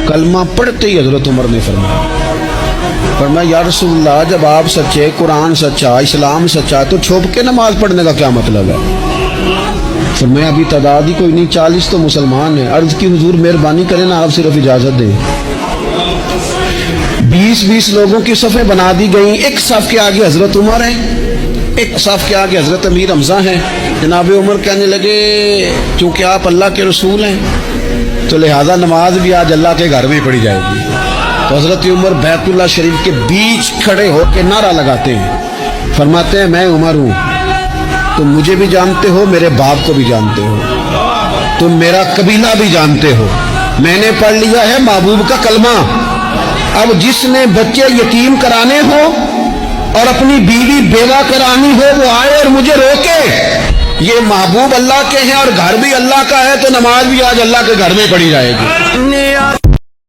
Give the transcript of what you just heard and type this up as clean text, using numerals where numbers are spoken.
کلمہ پڑھتے ہی حضرت عمر نے فرمایا یا رسول اللہ جب آپ سچے، قرآن سچا، اسلام سچا، تو چھپ کے نماز پڑھنے کا کیا مطلب ہے؟ فرمایا ابھی تعداد ہی کوئی نہیں، 40 تو مسلمان ہیں۔ عرض کی حضور مہربانی کریں نا، آپ صرف اجازت دیں۔ 20 لوگوں کی صفیں بنا دی گئیں، ایک صف کے آگے حضرت عمر ہیں، ایک صف کے آگے حضرت امیر حمزہ ہیں۔ جناب عمر کہنے لگے چونکہ آپ اللہ کے رسول ہیں تو لہٰذا نماز بھی آج اللہ کے گھر میں پڑھی جائے گی۔ تو حضرت عمر بیت اللہ شریف کے بیچ کھڑے ہو کے نعرہ لگاتے ہیں، فرماتے ہیں میں عمر ہوں، تم مجھے بھی جانتے ہو، میرے باپ کو بھی جانتے ہو، تم میرا قبیلہ بھی جانتے ہو، میں نے پڑھ لیا ہے محبوب کا کلمہ۔ اب جس نے بچے یتیم کرانے ہو اور اپنی بیوی بیوہ کرانی ہو وہ آئے اور مجھے روکے۔ یہ محبوب اللہ کے ہیں اور گھر بھی اللہ کا ہے، تو نماز بھی آج اللہ کے گھر میں پڑھی جائے گی۔